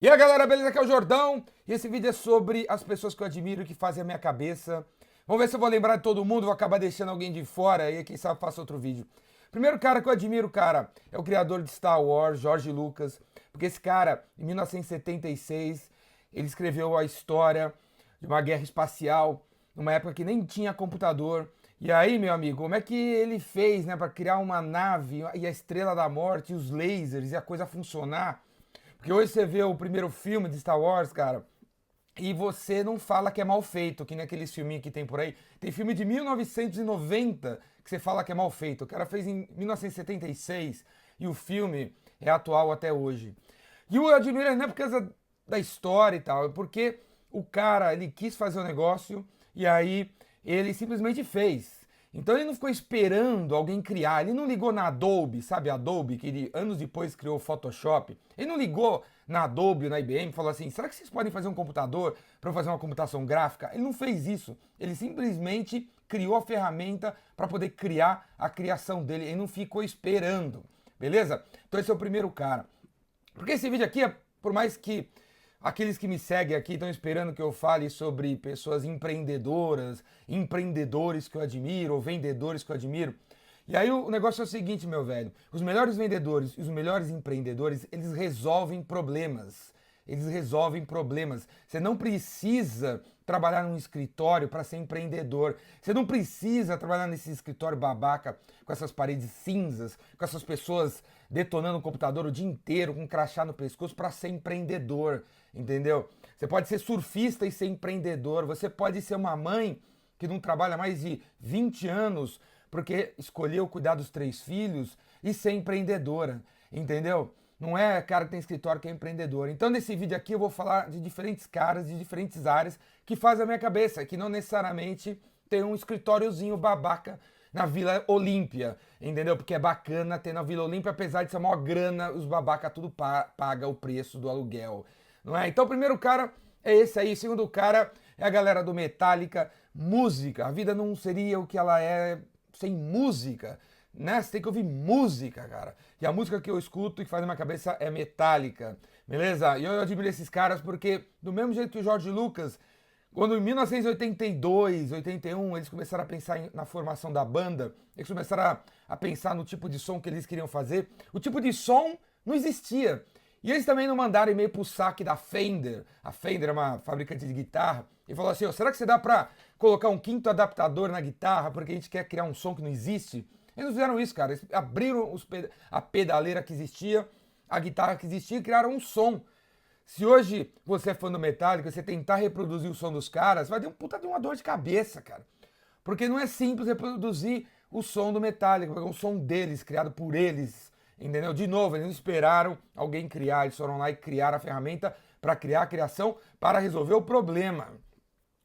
E aí galera, beleza? Aqui é o Jordão e esse vídeo é sobre as pessoas que eu admiro e que fazem a minha cabeça. Vamos ver se eu vou lembrar de todo mundo, vou acabar deixando alguém de fora e quem sabe eu faço outro vídeo. Primeiro cara que eu admiro, cara, é o criador de Star Wars, George Lucas, porque esse cara, em 1976, ele escreveu a história de uma guerra espacial, numa época que nem tinha computador. E aí, meu amigo, como é que ele fez, né, para criar uma nave e a Estrela da Morte, e os lasers e a coisa funcionar? Porque hoje você vê o primeiro filme de Star Wars, cara, e você não fala que é mal feito, que nem aqueles filminhos que tem por aí. Tem filme de 1990 que você fala que é mal feito. O cara fez em 1976 e o filme é atual até hoje. E eu admiro ele não é por causa da história e tal, é porque o cara, ele quis fazer o negócio e aí ele simplesmente fez. Então ele não ficou esperando alguém criar, ele não ligou na Adobe, sabe, a Adobe, que ele anos depois criou o Photoshop. Ele não ligou na Adobe ou na IBM e falou assim: será que vocês podem fazer um computador para eu fazer uma computação gráfica? Ele não fez isso. Ele simplesmente criou a ferramenta para poder criar a criação dele. Ele não ficou esperando, beleza? Então esse é o primeiro cara. Porque esse vídeo aqui, por mais que aqueles que me seguem aqui estão esperando que eu fale sobre pessoas empreendedoras, empreendedores que eu admiro, ou vendedores que eu admiro. E aí o negócio é o seguinte, meu velho. Os melhores vendedores e os melhores empreendedores, eles resolvem problemas. Eles resolvem problemas. Você não precisa trabalhar num escritório para ser empreendedor. Você não precisa trabalhar nesse escritório babaca com essas paredes cinzas, com essas pessoas detonando o computador o dia inteiro com um crachá no pescoço para ser empreendedor, entendeu? Você pode ser surfista e ser empreendedor. Você pode ser uma mãe que não trabalha mais de 20 anos porque escolheu cuidar dos 3 filhos e ser empreendedora, entendeu? Não é cara que tem escritório que é empreendedor. Então, nesse vídeo aqui, eu vou falar de diferentes caras, de diferentes áreas que fazem a minha cabeça, que não necessariamente tem um escritóriozinho babaca na Vila Olímpia, entendeu? Porque é bacana ter na Vila Olímpia, apesar de ser a maior grana, os babaca tudo paga o preço do aluguel, não é? Então, o primeiro cara é esse aí, o segundo cara é a galera do Metallica, música. A vida não seria o que ela é sem música, né? Você tem que ouvir música, cara. E a música que eu escuto e que faz na minha cabeça é Metallica, beleza? E eu admiro esses caras porque, do mesmo jeito que o George Lucas, quando em 1982, 81, eles começaram a pensar na formação da banda, eles começaram a pensar no tipo de som que eles queriam fazer, o tipo de som não existia. E eles também não mandaram e-mail pro saque da Fender. A Fender é uma fabricante de guitarra. E falou assim: oh, será que você dá pra colocar um quinto adaptador na guitarra porque a gente quer criar um som que não existe? Eles não fizeram isso, cara. Eles abriram a pedaleira que existia, a guitarra que existia e criaram um som. Se hoje você é fã do Metallica, você tentar reproduzir o som dos caras, vai ter um puta de uma dor de cabeça, cara. Porque não é simples reproduzir o som do Metallica, porque é um som deles, criado por eles, entendeu? De novo, eles não esperaram alguém criar, eles foram lá e criaram a ferramenta para criar a criação, para resolver o problema.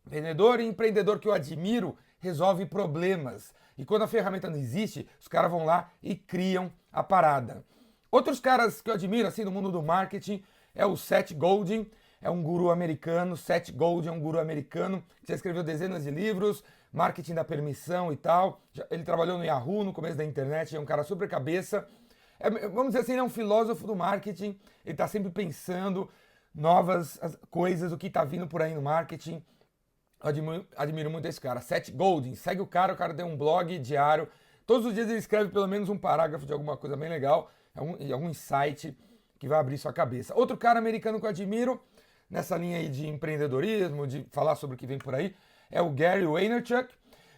Vendedor e empreendedor que eu admiro resolve problemas. E quando a ferramenta não existe, os caras vão lá e criam a parada. Outros caras que eu admiro, assim, no mundo do marketing, é o Seth Godin, é um guru americano. Seth Godin é um guru americano que já escreveu dezenas de livros, marketing da permissão e tal. Ele trabalhou no Yahoo, no começo da internet, é um cara super cabeça. Vamos dizer assim, ele é um filósofo do marketing, ele está sempre pensando novas coisas, o que está vindo por aí no marketing. Admiro muito esse cara. Seth Godin, segue o cara tem um blog diário. Todos os dias ele escreve pelo menos um parágrafo de alguma coisa bem legal, algum insight que vai abrir sua cabeça. Outro cara americano que eu admiro, nessa linha aí de empreendedorismo, de falar sobre o que vem por aí, é o Gary Vaynerchuk,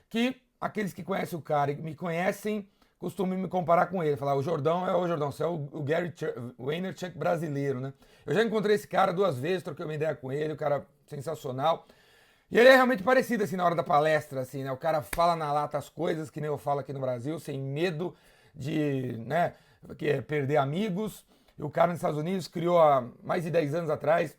que aqueles que conhecem o cara e me conhecem costumam me comparar com ele. Falar, o Jordão, você é o Gary Vaynerchuk brasileiro, né? Eu já encontrei esse cara 2 vezes, troquei uma ideia com ele, o cara sensacional. E ele é realmente parecido, assim, na hora da palestra, assim, né? O cara fala na lata as coisas, que nem eu falo aqui no Brasil, sem medo de, né, perder amigos. E o cara nos Estados Unidos criou há mais de 10 anos atrás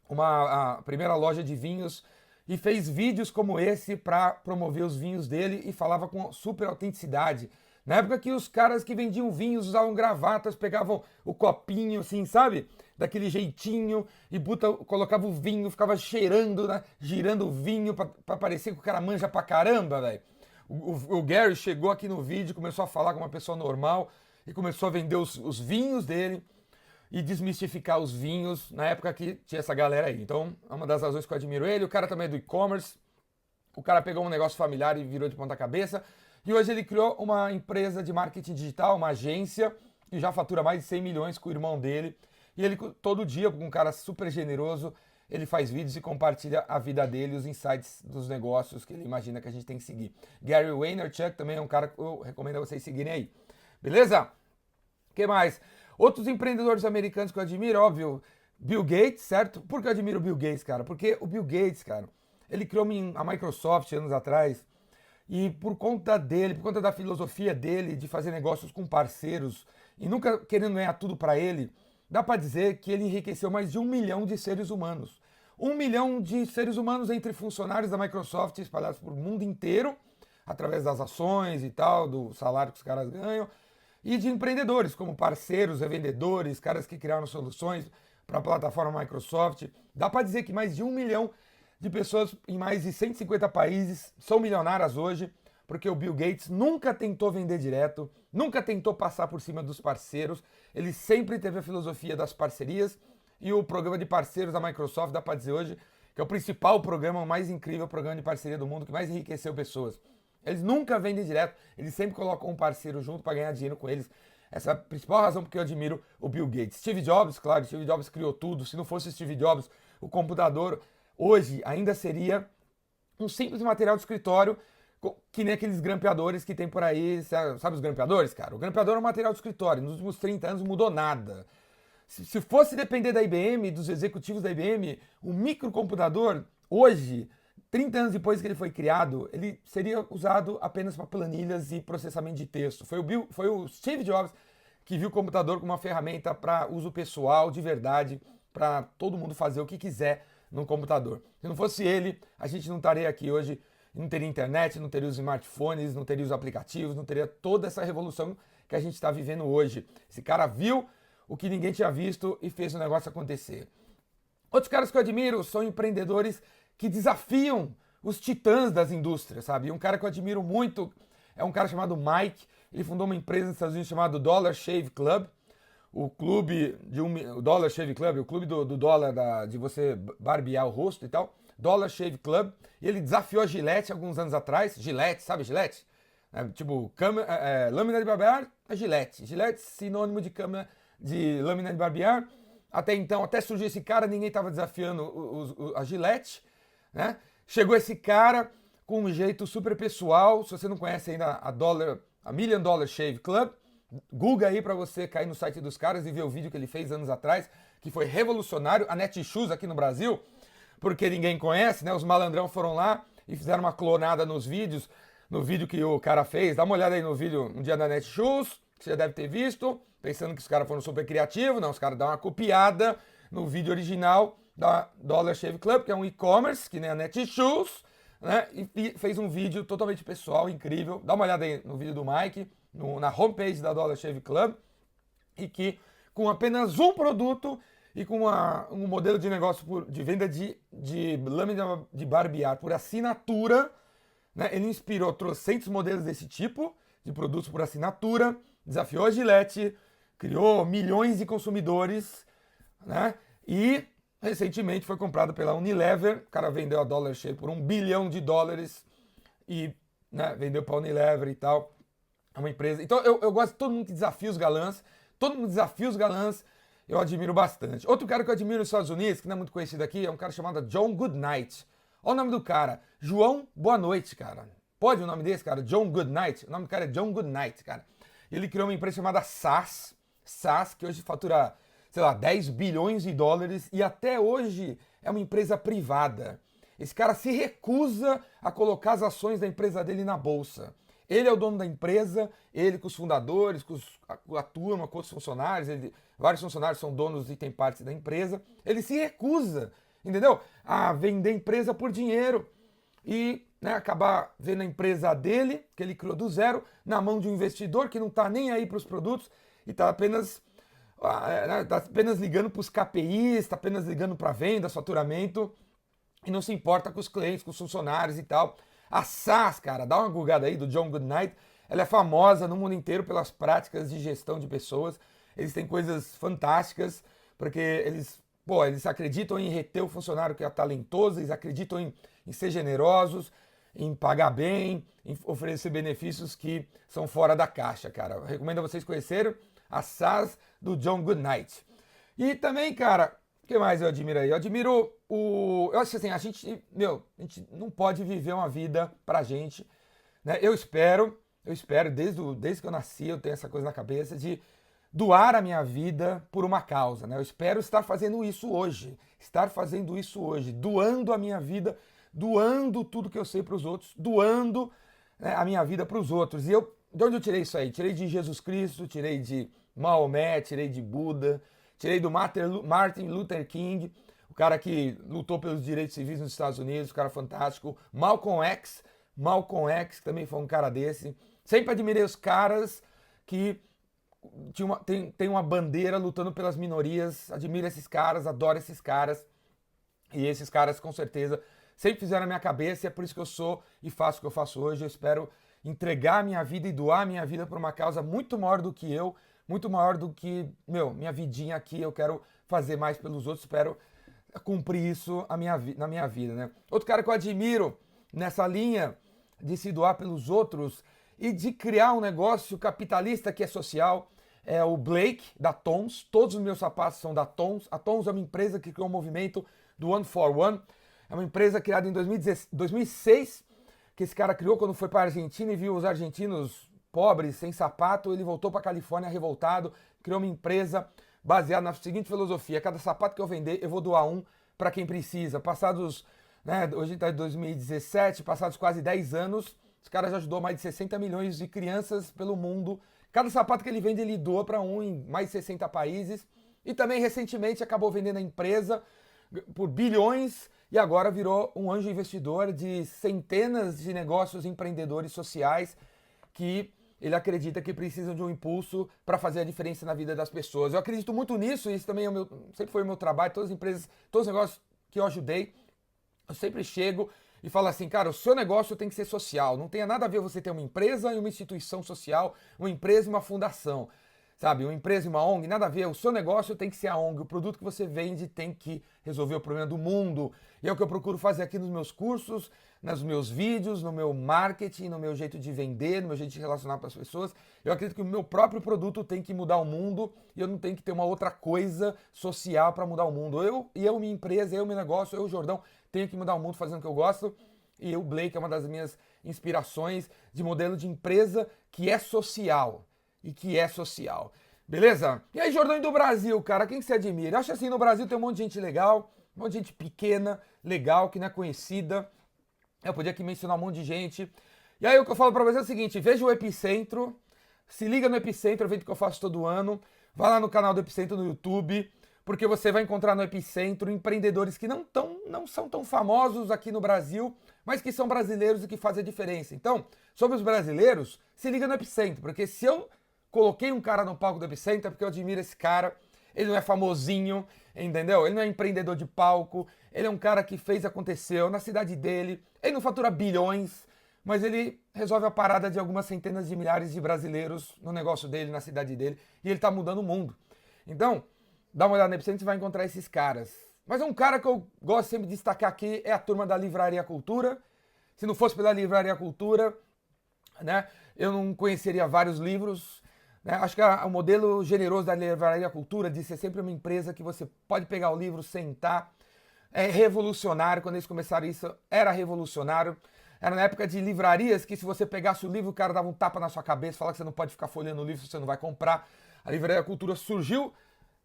a primeira loja de vinhos e fez vídeos como esse para promover os vinhos dele e falava com super autenticidade. Na época que os caras que vendiam vinhos usavam gravatas, pegavam o copinho, assim, sabe? Daquele jeitinho e colocava o vinho, ficava cheirando, né? Girando o vinho pra parecer que o cara manja pra caramba, velho. O Gary chegou aqui no vídeo, começou a falar com uma pessoa normal e começou a vender os vinhos dele. e desmistificar os vinhos na época que tinha essa galera aí. Então, é uma das razões que eu admiro ele. O cara também é do e-commerce. O cara pegou um negócio familiar e virou de ponta cabeça. E hoje ele criou uma empresa de marketing digital, uma agência, que já fatura mais de 100 milhões com o irmão dele. E ele, todo dia, com um cara super generoso, ele faz vídeos e compartilha a vida dele, os insights dos negócios que ele imagina que a gente tem que seguir. Gary Vaynerchuk também é um cara que eu recomendo a vocês seguirem aí. Beleza? O que mais? Outros empreendedores americanos que eu admiro, óbvio, Bill Gates, certo? Por que eu admiro o Bill Gates, cara? Porque o Bill Gates, cara, ele criou a Microsoft anos atrás e por conta dele, por conta da filosofia dele de fazer negócios com parceiros e nunca querendo ganhar tudo para ele, dá para dizer que ele enriqueceu mais de 1 milhão de seres humanos. 1 milhão de seres humanos entre funcionários da Microsoft espalhados por mundo inteiro, através das ações e tal, do salário que os caras ganham, e de empreendedores, como parceiros, revendedores, caras que criaram soluções para a plataforma Microsoft. Dá para dizer que mais de 1 milhão de pessoas em mais de 150 países são milionárias hoje, porque o Bill Gates nunca tentou vender direto, nunca tentou passar por cima dos parceiros, ele sempre teve a filosofia das parcerias, e o programa de parceiros da Microsoft, dá para dizer hoje, que é o principal programa, o mais incrível programa de parceria do mundo, que mais enriqueceu pessoas. Eles nunca vendem direto, eles sempre colocam um parceiro junto para ganhar dinheiro com eles. Essa é a principal razão porque eu admiro o Bill Gates. Steve Jobs, claro, Steve Jobs criou tudo. Se não fosse Steve Jobs, o computador hoje ainda seria um simples material de escritório, que nem aqueles grampeadores que tem por aí. Sabe os grampeadores, cara? O grampeador é um material de escritório. Nos últimos 30 anos não mudou nada. Se fosse depender da IBM, dos executivos da IBM, o microcomputador, hoje, 30 anos depois que ele foi criado, ele seria usado apenas para planilhas e processamento de texto. Foi o Steve Jobs que viu o computador como uma ferramenta para uso pessoal, de verdade, para todo mundo fazer o que quiser no computador. Se não fosse ele, a gente não estaria aqui hoje, não teria internet, não teria os smartphones, não teria os aplicativos, não teria toda essa revolução que a gente está vivendo hoje. Esse cara viu o que ninguém tinha visto e fez o negócio acontecer. Outros caras que eu admiro são empreendedores que desafiam os titãs das indústrias, sabe? Um cara que eu admiro muito é um cara chamado Mike. Ele fundou uma empresa nos Estados Unidos chamada Dollar Shave Club. O clube o Dollar Shave Club, o clube do dólar, de você barbear o rosto e tal. Dollar Shave Club. E ele desafiou a Gillette alguns anos atrás. Gillette, sabe Gillette? Tipo, lâmina de barbear é Gillette. Gillette, sinônimo de lâmina de barbear. Até então, até surgiu esse cara, ninguém estava desafiando a Gillette, né? Chegou esse cara com um jeito super pessoal. Se você não conhece ainda a Million Dollar Shave Club, Google aí para você cair no site dos caras e ver o vídeo que ele fez anos atrás, que foi revolucionário. A Netshoes aqui no Brasil, porque ninguém conhece, né? Os malandrão foram lá e fizeram uma clonada nos vídeos, no vídeo que o cara fez. Dá uma olhada aí no vídeo um dia da Netshoes, que você já deve ter visto, pensando que os caras foram super criativos. Não, os caras dão uma copiada no vídeo original da Dollar Shave Club, que é um e-commerce, que nem a Netshoes, né? E fez um vídeo totalmente pessoal, incrível. Dá uma olhada aí no vídeo do Mike, na homepage da Dollar Shave Club, e que com apenas um produto e com um modelo de negócio de venda de lâmina de barbear por assinatura, né? Ele inspirou trocentos modelos desse tipo, de produtos por assinatura, desafiou a Gillette, criou milhões de consumidores, né? E recentemente foi comprado pela Unilever. O cara vendeu a Dollar Shave por $1 bilhão e, né, vendeu para a Unilever e tal. É uma empresa. Então eu gosto de todo mundo que desafia os galãs. Todo mundo desafia os galãs. Eu admiro bastante. Outro cara que eu admiro nos Estados Unidos, que não é muito conhecido aqui, é um cara chamado John Goodnight. Olha o nome do cara. João Boa Noite, cara. Pode o nome desse, cara? John Goodnight. O nome do cara é John Goodnight, cara. Ele criou uma empresa chamada SAS, que hoje fatura, sei lá, $10 bilhões e até hoje é uma empresa privada. Esse cara se recusa a colocar as ações da empresa dele na bolsa. Ele é o dono da empresa, ele com os fundadores, com a turma, com os funcionários, vários funcionários são donos e têm parte da empresa. Ele se recusa, entendeu? A vender empresa por dinheiro e, né, acabar vendo a empresa dele, que ele criou do zero, na mão de um investidor que não está nem aí para os produtos e está apenas ligando para os KPIs, está apenas ligando para venda, faturamento, e não se importa com os clientes, com os funcionários e tal. A SAS, cara, dá uma googada aí do John Goodnight, ela é famosa no mundo inteiro pelas práticas de gestão de pessoas. eles têm coisas fantásticas, porque eles acreditam em reter o funcionário que é talentoso, eles acreditam em ser generosos, em pagar bem, em oferecer benefícios que são fora da caixa, cara. Eu recomendo a vocês conhecerem a SaaS do John Goodnight. E também, cara, o que mais eu admiro aí? Eu admiro o... Eu acho assim, a gente não pode viver uma vida pra gente, né? Eu espero, desde que eu nasci, eu tenho essa coisa na cabeça de doar a minha vida por uma causa, né? Eu espero estar fazendo isso hoje, doando a minha vida, doando tudo que eu sei para os outros, doando, né, a minha vida para os outros. E de onde eu tirei isso aí? Tirei de Jesus Cristo, tirei de Maomé, tirei de Buda, tirei do Martin Luther King, o cara que lutou pelos direitos civis nos Estados Unidos, um cara fantástico. Malcolm X, que também foi um cara desse. Sempre admirei os caras que tem uma bandeira lutando pelas minorias. Admiro esses caras, adoro esses caras. E esses caras, com certeza, sempre fizeram a minha cabeça, e é por isso que eu sou e faço o que eu faço hoje. Eu espero entregar a minha vida e doar a minha vida para uma causa muito maior do que eu, muito maior do que, minha vidinha aqui. Eu quero fazer mais pelos outros, espero cumprir isso na minha vida, né? Outro cara que eu admiro nessa linha de se doar pelos outros e de criar um negócio capitalista que é social é o Blake, da Tons. Todos os meus sapatos são da Tons. A Tons é uma empresa que criou um movimento do One for One. É uma empresa criada em 2006, que esse cara criou quando foi para a Argentina e viu os argentinos pobres, sem sapato. Ele voltou para a Califórnia revoltado, criou uma empresa baseada na seguinte filosofia: cada sapato que eu vender, eu vou doar um para quem precisa. Passados, né, hoje está em 2017, passados quase 10 anos, esse cara já ajudou mais de 60 milhões de crianças pelo mundo. Cada sapato que ele vende, ele doa para um em mais de 60 países. E também, recentemente, acabou vendendo a empresa por bilhões e agora virou um anjo investidor de centenas de negócios empreendedores sociais que ele acredita que precisam de um impulso para fazer a diferença na vida das pessoas. Eu acredito muito nisso, e isso também sempre foi o meu trabalho. Todas as empresas, todos os negócios que eu ajudei, eu sempre chego e falo assim: cara, o seu negócio tem que ser social. Não tem nada a ver você ter uma empresa e uma instituição social, uma empresa e uma fundação, sabe? Uma empresa e uma ONG, nada a ver. O seu negócio tem que ser a ONG. O produto que você vende tem que resolver o problema do mundo. E é o que eu procuro fazer aqui nos meus cursos, nos meus vídeos, no meu marketing, no meu jeito de vender, no meu jeito de relacionar com as pessoas. Eu acredito que o meu próprio produto tem que mudar o mundo e eu não tenho que ter uma outra coisa social para mudar o mundo. Minha empresa, meu negócio, eu, Jordão, tenho que mudar o mundo fazendo o que eu gosto. E o Blake é uma das minhas inspirações de modelo de empresa que é social. Beleza? E aí, Jordão, do Brasil, cara, quem que você admira? Eu acho assim, no Brasil tem um monte de gente legal, um monte de gente pequena, legal, que não é conhecida. Eu podia aqui mencionar um monte de gente. E aí o que eu falo pra você é o seguinte: veja o Epicentro, se liga no Epicentro, evento que eu faço todo ano. Vai lá no canal do Epicentro no YouTube, porque você vai encontrar no Epicentro empreendedores que não são tão famosos aqui no Brasil, mas que são brasileiros e que fazem a diferença. Então, sobre os brasileiros, se liga no Epicentro, porque se eu coloquei um cara no palco do Epicentro é porque eu admiro esse cara. Ele não é famosinho, entendeu? Ele não é empreendedor de palco. Ele é um cara que fez aconteceu na cidade dele. Ele não fatura bilhões, mas ele resolve a parada de algumas centenas de milhares de brasileiros no negócio dele, na cidade dele. E ele tá mudando o mundo. Então, dá uma olhada no Epicentro e vai encontrar esses caras. Mas um cara que eu gosto sempre de destacar aqui é a turma da Livraria Cultura. Se não fosse pela Livraria Cultura, né, eu não conheceria vários livros. Acho que o modelo generoso da Livraria Cultura de ser sempre uma empresa que você pode pegar o livro, sentar, é revolucionário. Quando eles começaram isso, era revolucionário. Era na época de livrarias que se você pegasse o livro, o cara dava um tapa na sua cabeça, falava que você não pode ficar folheando o livro se você não vai comprar. A Livraria Cultura surgiu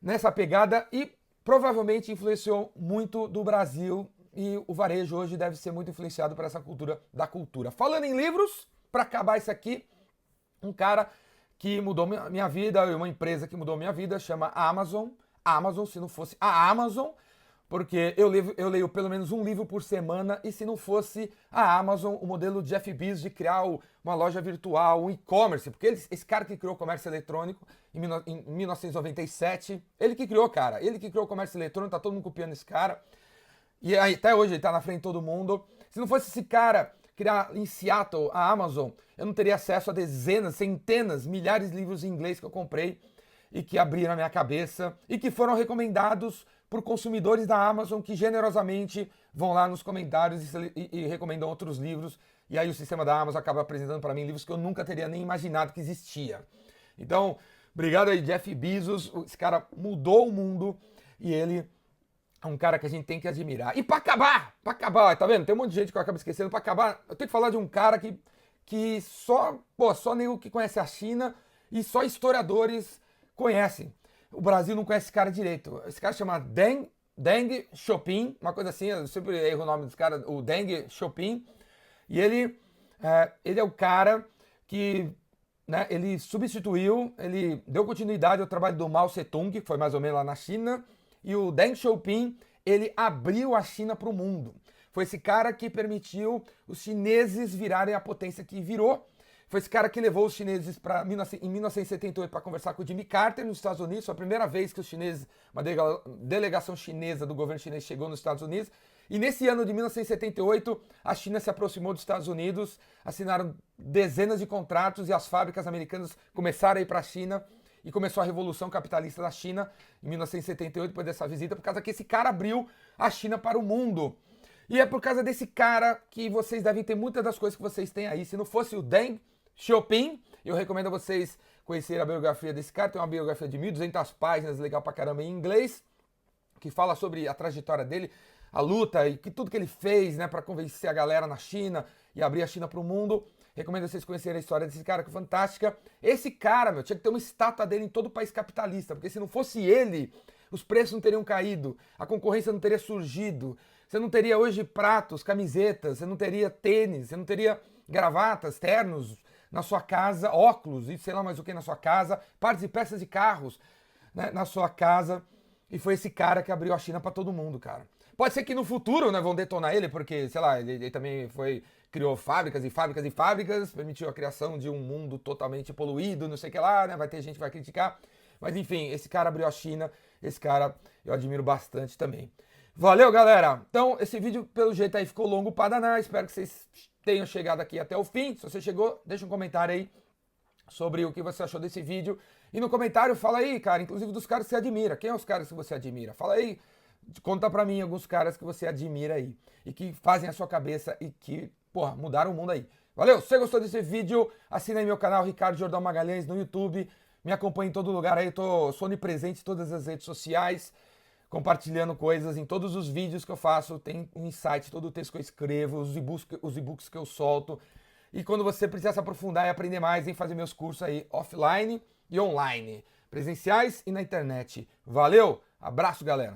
nessa pegada e provavelmente influenciou muito do Brasil, e o varejo hoje deve ser muito influenciado por essa cultura da cultura. Falando em livros, para acabar isso aqui, um cara que mudou minha vida, uma empresa que mudou minha vida, chama Amazon. Amazon, se não fosse a Amazon, porque eu leio pelo menos um livro por semana, e se não fosse a Amazon, o modelo Jeff Bezos de criar uma loja virtual, um e-commerce, porque esse cara que criou o comércio eletrônico em 1997, ele que criou, cara, ele que criou o comércio eletrônico, tá todo mundo copiando esse cara, e aí, até hoje ele tá na frente de todo mundo. Se não fosse esse cara criar em Seattle a Amazon, eu não teria acesso a dezenas, centenas, milhares de livros em inglês que eu comprei. e que abriram a minha cabeça e que foram recomendados por consumidores da Amazon que generosamente vão lá nos comentários e recomendam outros livros. E aí o sistema da Amazon acaba apresentando para mim livros que eu nunca teria nem imaginado que existia. Então, obrigado aí, Jeff Bezos. Esse cara mudou o mundo e ele é um cara que a gente tem que admirar. E pra acabar, tá vendo? Tem um monte de gente que eu acabo esquecendo. Pra acabar, eu tenho que falar de um cara que só nego que conhece a China e só historiadores conhecem. O Brasil não conhece esse cara direito. Esse cara chama Deng Xiaoping, uma coisa assim, eu sempre erro o nome desse cara, o Deng Xiaoping. E ele é o cara que, né, ele substituiu, ele deu continuidade ao trabalho do Mao Tse-tung, que foi mais ou menos lá na China. E o Deng Xiaoping, ele abriu a China para o mundo. Foi esse cara que permitiu os chineses virarem a potência que virou. Foi esse cara que levou os chineses em 1978 para conversar com o Jimmy Carter nos Estados Unidos. Foi a primeira vez que os chineses, uma delegação chinesa do governo chinês chegou nos Estados Unidos. E nesse ano de 1978, a China se aproximou dos Estados Unidos, assinaram dezenas de contratos e as fábricas americanas começaram a ir para a China. E começou a Revolução Capitalista da China em 1978, depois dessa visita, por causa que esse cara abriu a China para o mundo. E é por causa desse cara que vocês devem ter muitas das coisas que vocês têm aí. Se não fosse o Deng Xiaoping, eu recomendo a vocês conhecerem a biografia desse cara. Tem uma biografia de 1.200 páginas, legal pra caramba, em inglês, que fala sobre a trajetória dele, a luta e tudo que ele fez, né, para convencer a galera na China e abrir a China para o mundo. Recomendo vocês conhecerem a história desse cara, que é fantástica. Esse cara, meu, tinha que ter uma estátua dele em todo o país capitalista, porque se não fosse ele, os preços não teriam caído, a concorrência não teria surgido, você não teria hoje pratos, camisetas, você não teria tênis, você não teria gravatas, ternos na sua casa, óculos e sei lá mais o que na sua casa, partes e peças de carros, né, na sua casa. E foi esse cara que abriu a China para todo mundo, cara. Pode ser que no futuro, né, vão detonar ele, porque, sei lá, ele também criou fábricas e fábricas e fábricas, permitiu a criação de um mundo totalmente poluído, não sei o que lá, né, vai ter gente que vai criticar. Mas enfim, esse cara abriu a China, esse cara eu admiro bastante também. Valeu, galera! Então, esse vídeo, pelo jeito aí, ficou longo pra danar, espero que vocês tenham chegado aqui até o fim. Se você chegou, deixa um comentário aí sobre o que você achou desse vídeo. E no comentário, fala aí, cara, inclusive dos caras que você admira. Quem é os caras que você admira? Fala aí. Conta pra mim alguns caras que você admira aí e que fazem a sua cabeça e que, porra, mudaram o mundo aí. Valeu? Se você gostou desse vídeo, assina aí meu canal Ricardo Jordão Magalhães no YouTube. Me acompanha em todo lugar aí, sou onipresente em todas as redes sociais, compartilhando coisas em todos os vídeos que eu faço. Tem um insight, todo o texto que eu escrevo, os e-books que eu solto. E quando você precisar se aprofundar e aprender mais, vem fazer meus cursos aí offline e online, presenciais e na internet. Valeu? Abraço, galera!